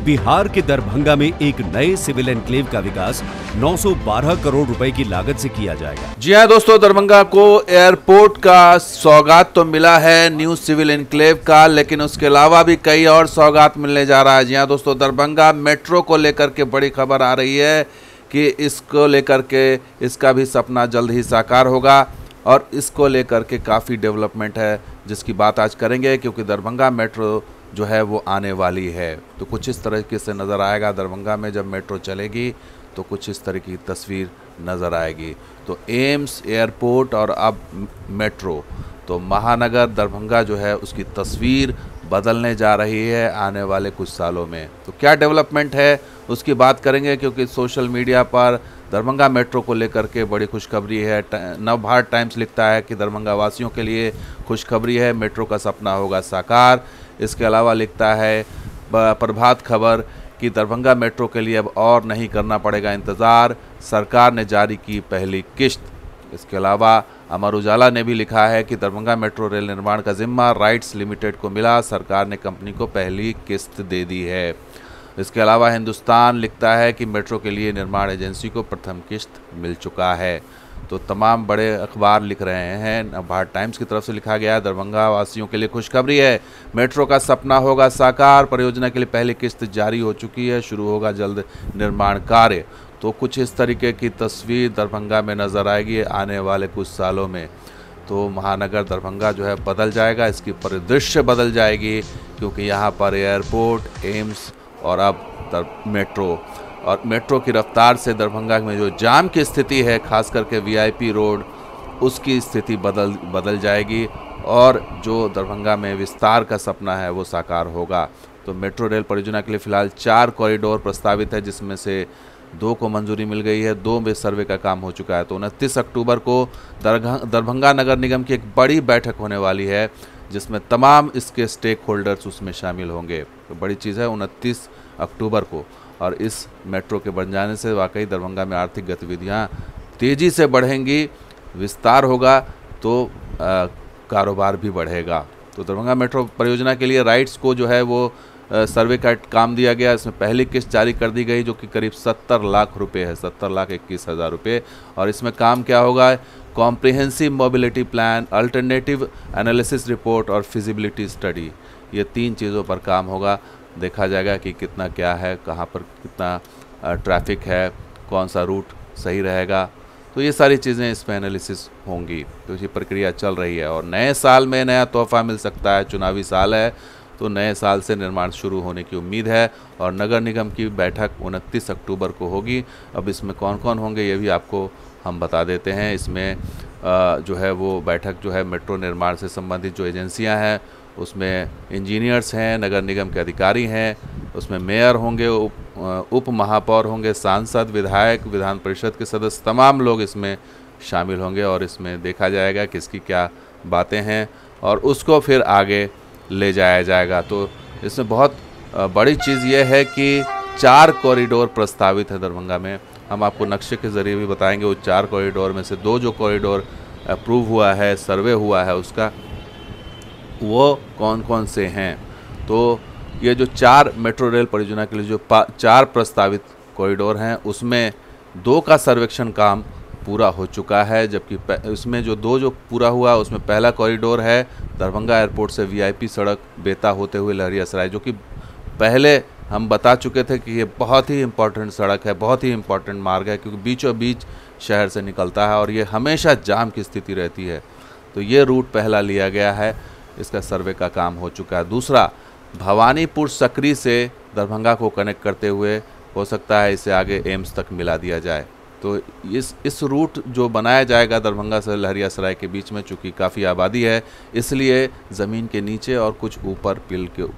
बिहार के दरभंगा में एक नए सिविल एनक्लेव का विकास 912 करोड़ रुपए की लागत से किया जाएगा। जी हाँ दोस्तों, दरभंगा को एयरपोर्ट का सौगात तो मिला है न्यू सिविल एनक्लेव का, लेकिन उसके अलावा भी कई और सौगात मिलने जा रहा है। जी हाँ दोस्तों, दरभंगा मेट्रो को लेकर के बड़ी खबर आ रही है कि इसको लेकर के इसका भी सपना जल्द ही साकार होगा और इसको लेकर के काफ़ी डेवलपमेंट है जिसकी बात आज करेंगे, क्योंकि दरभंगा मेट्रो जो है वो आने वाली है। तो कुछ इस तरीके से नज़र आएगा दरभंगा में जब मेट्रो चलेगी, तो कुछ इस तरह की तस्वीर नज़र आएगी। तो एम्स, एयरपोर्ट और अब मेट्रो, तो महानगर दरभंगा जो है उसकी तस्वीर बदलने जा रही है आने वाले कुछ सालों में। तो क्या डेवलपमेंट है उसकी बात करेंगे, क्योंकि सोशल मीडिया पर दरभंगा मेट्रो को लेकर के बड़ी खुशखबरी है। नवभारत टाइम्स लिखता है कि दरभंगा वासियों के लिए खुशखबरी है, मेट्रो का सपना होगा साकार। इसके अलावा लिखता है प्रभात खबर कि दरभंगा मेट्रो के लिए अब और नहीं करना पड़ेगा इंतज़ार, सरकार ने जारी की पहली किश्त। इसके अलावा अमर उजाला ने भी लिखा है कि दरभंगा मेट्रो रेल निर्माण का जिम्मा राइट्स लिमिटेड को मिला, सरकार ने कंपनी को पहली किस्त दे दी है। इसके अलावा हिंदुस्तान लिखता है कि मेट्रो के लिए निर्माण एजेंसी को प्रथम किस्त मिल चुका है। तो तमाम बड़े अखबार लिख रहे हैं। भारत टाइम्स की तरफ से लिखा गया है दरभंगा वासियों के लिए खुशखबरी है, मेट्रो का सपना होगा साकार, परियोजना के लिए पहली किस्त जारी हो चुकी है, शुरू होगा जल्द निर्माण कार्य। तो कुछ इस तरीके की तस्वीर दरभंगा में नज़र आएगी आने वाले कुछ सालों में। तो महानगर दरभंगा जो है बदल जाएगा, इसकी परिदृश्य बदल जाएगी, क्योंकि यहाँ पर एयरपोर्ट, एम्स और अब मेट्रो, और मेट्रो की रफ्तार से दरभंगा में जो जाम की स्थिति है, खास करके वीआईपी रोड, उसकी स्थिति बदल जाएगी और जो दरभंगा में विस्तार का सपना है वो साकार होगा। तो मेट्रो रेल परियोजना के लिए फ़िलहाल 4 कॉरिडोर प्रस्तावित है, जिसमें से 2 को मंजूरी मिल गई है, 2 में सर्वे का काम हो चुका है। तो 29 अक्टूबर को दरभंगा नगर निगम की एक बड़ी बैठक होने वाली है, जिसमें तमाम इसके स्टेक होल्डर्स उसमें शामिल होंगे। तो बड़ी चीज़ है 29 अक्टूबर को, और इस मेट्रो के बन जाने से वाकई दरभंगा में आर्थिक गतिविधियां तेज़ी से बढ़ेंगी, विस्तार होगा तो कारोबार भी बढ़ेगा। तो दरभंगा मेट्रो परियोजना के लिए राइट्स को जो है वो सर्वे का काम दिया गया, इसमें पहली किस्त जारी कर दी गई जो कि करीब 70 लाख रुपए है, 70,21,000 रुपये। और इसमें काम क्या होगा, comprehensive mobility plan, alternative analysis report और फिजिबिलिटी स्टडी, ये 3 चीज़ों पर काम होगा। देखा जाएगा कि कितना क्या है, कहाँ पर कितना ट्रैफिक है, कौन सा रूट सही रहेगा, तो ये सारी चीज़ें इसमें एनालिसिस होंगी। तो ये प्रक्रिया चल रही है और नए साल में नया तोहफा मिल सकता है, चुनावी साल है, तो नए साल से निर्माण शुरू होने की उम्मीद है। और नगर निगम की बैठक 29 अक्टूबर को होगी। अब इसमें कौन कौन होंगे ये भी आपको हम बता देते हैं। इसमें जो है वो बैठक जो है मेट्रो निर्माण से संबंधित जो एजेंसियां हैं उसमें इंजीनियर्स हैं, नगर निगम के अधिकारी हैं, उसमें मेयर होंगे, उप महापौर होंगे, सांसद, विधायक, विधान परिषद के सदस्य, तमाम लोग इसमें शामिल होंगे और इसमें देखा जाएगा किसकी क्या बातें हैं और उसको फिर आगे ले जाया जाएगा। तो इसमें बहुत बड़ी चीज़ ये है कि 4 कॉरिडोर प्रस्तावित है दरभंगा में। हम आपको नक्शे के ज़रिए भी बताएंगे वो 4 कॉरिडोर में से 2 जो कॉरिडोर अप्रूव हुआ है, सर्वे हुआ है उसका, वो कौन कौन से हैं। तो ये जो 4 मेट्रो रेल परियोजना के लिए जो 4 प्रस्तावित कॉरिडोर हैं उसमें 2 का सर्वेक्षण काम पूरा हो चुका है, जबकि इसमें जो 2 जो पूरा हुआ उसमें पहला कॉरिडोर है दरभंगा एयरपोर्ट से वीआईपी सड़क बेता होते हुए लहरियासराय, जो कि पहले हम बता चुके थे कि ये बहुत ही इम्पोर्टेंट सड़क है, बहुत ही इम्पोर्टेंट मार्ग है, क्योंकि बीचों बीच शहर से निकलता है और ये हमेशा जाम की स्थिति रहती है। तो ये रूट पहला लिया गया है, इसका सर्वे का काम हो चुका है। दूसरा, भवानीपुर सकरी से दरभंगा को कनेक्ट करते हुए हो सकता है इसे आगे एम्स तक मिला दिया जाए। तो इस रूट जो बनाया जाएगा दरभंगा से लहरियासराय के बीच में, चूँकि काफ़ी आबादी है इसलिए ज़मीन के नीचे और कुछ ऊपर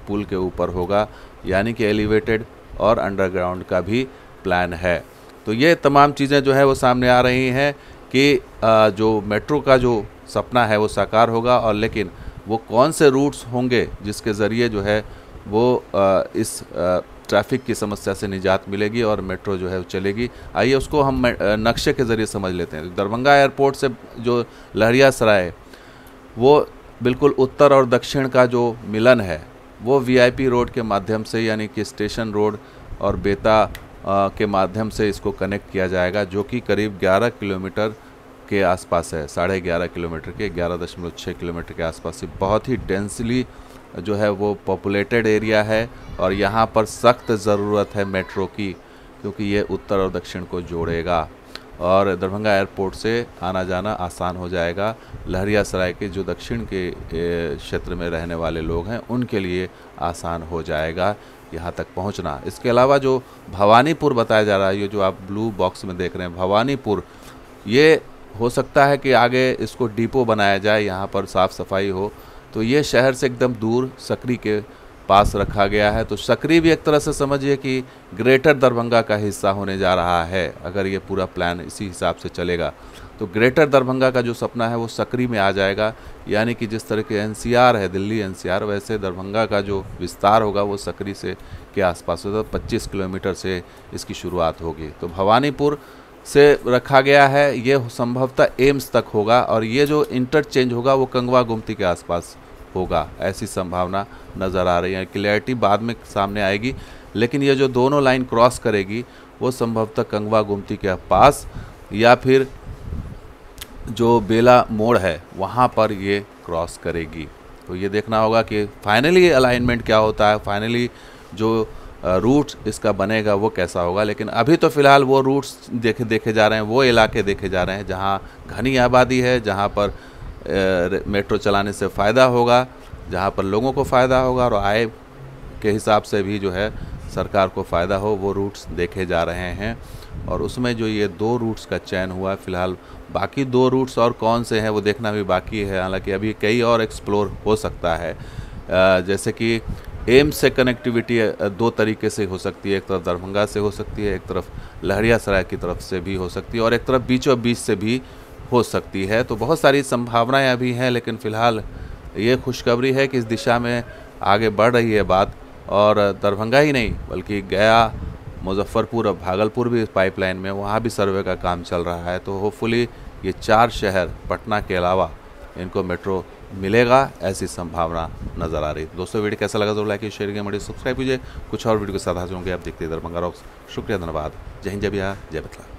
पुल के ऊपर होगा, यानी कि एलिवेटेड और अंडरग्राउंड का भी प्लान है। तो ये तमाम चीज़ें जो है वो सामने आ रही हैं कि जो मेट्रो का जो सपना है वो साकार होगा, और लेकिन वो कौन से रूट्स होंगे जिसके ज़रिए जो है वो इस ट्रैफिक की समस्या से निजात मिलेगी और मेट्रो जो है वो चलेगी। आइए उसको हम नक्शे के ज़रिए समझ लेते हैं। दरभंगा एयरपोर्ट से जो लहरियासराय, वो बिल्कुल उत्तर और दक्षिण का जो मिलन है वो वीआईपी रोड के माध्यम से, यानी कि स्टेशन रोड और बेता के माध्यम से इसको कनेक्ट किया जाएगा, जो कि करीब 11 किलोमीटर के आसपास है, 11.5 किलोमीटर के, 11.6 किलोमीटर के आसपास से। बहुत ही डेंसली जो है वो पॉपुलेटेड एरिया है और यहाँ पर सख्त ज़रूरत है मेट्रो की, क्योंकि ये उत्तर और दक्षिण को जोड़ेगा और दरभंगा एयरपोर्ट से आना जाना आसान हो जाएगा। लहरियासराय के जो दक्षिण के क्षेत्र में रहने वाले लोग हैं उनके लिए आसान हो जाएगा यहाँ तक पहुँचना। इसके अलावा जो भवानीपुर बताया जा रहा है, ये जो आप ब्लू बॉक्स में देख रहे हैं भवानीपुर, ये हो सकता है कि आगे इसको डिपो बनाया जाए, यहाँ पर साफ़ सफाई हो। तो ये शहर से एकदम दूर सकरी के पास रखा गया है। तो सकरी भी एक तरह से समझिए कि ग्रेटर दरभंगा का हिस्सा होने जा रहा है, अगर ये पूरा प्लान इसी हिसाब से चलेगा। तो ग्रेटर दरभंगा का जो सपना है वो सकरी में आ जाएगा, यानी कि जिस तरह के एनसीआर है, दिल्ली एनसीआर, वैसे दरभंगा का जो विस्तार होगा वो सकरी से के आसपास होगा। 25 किलोमीटर से इसकी शुरुआत होगी। तो भवानीपुर से रखा गया है, ये संभवतः एम्स तक होगा और ये जो इंटरचेंज होगा वो कंगवा गुमती के आसपास होगा, ऐसी संभावना नज़र आ रही है। क्लैरिटी बाद में सामने आएगी, लेकिन ये जो दोनों लाइन क्रॉस करेगी वो संभवतः कंगवा गुमती के पास या फिर जो बेला मोड़ है वहाँ पर ये क्रॉस करेगी। तो ये देखना होगा कि फाइनली अलाइनमेंट क्या होता है, फाइनली जो रूट इसका बनेगा वो कैसा होगा। लेकिन अभी तो फ़िलहाल वो रूट्स देखे जा रहे हैं, वो इलाके देखे जा रहे हैं जहाँ घनी आबादी है, जहाँ पर मेट्रो चलाने से फ़ायदा होगा, जहाँ पर लोगों को फ़ायदा होगा और आय के हिसाब से भी जो है सरकार को फ़ायदा हो, वो रूट्स देखे जा रहे हैं। और उसमें जो ये 2 रूट्स का चयन हुआ है, फ़िलहाल बाकी 2 रूट्स और कौन से हैं वो देखना भी बाकी है। हालांकि अभी कई और एक्सप्लोर हो सकता है, जैसे कि एम्स से कनेक्टिविटी 2 तरीके से हो सकती है, एक तरफ दरभंगा से हो सकती है, एक तरफ लहरियासराय की तरफ से भी हो सकती है और एक तरफ बीचों बीच से भी हो सकती है। तो बहुत सारी संभावनाएं अभी हैं, लेकिन फ़िलहाल ये खुशखबरी है कि इस दिशा में आगे बढ़ रही है बात। और दरभंगा ही नहीं बल्कि गया, मुजफ्फरपुर और भागलपुर भी पाइपलाइन में, वहाँ भी सर्वे का काम चल रहा है। तो होपफुली ये 4 शहर पटना के अलावा इनको मेट्रो मिलेगा, ऐसी संभावना नज़र आ रही है। दोस्तों वीडियो कैसा लगा तो लाइक शेयर कीजिए, सब्सक्राइब कीजिए। कुछ और वीडियो के साथ हाजिर होंगे। आप देखते हैं दरभंगा रॉक्स। शुक्रिया, धन्यवाद। जय हिंद, जय बिहार, जय बतला।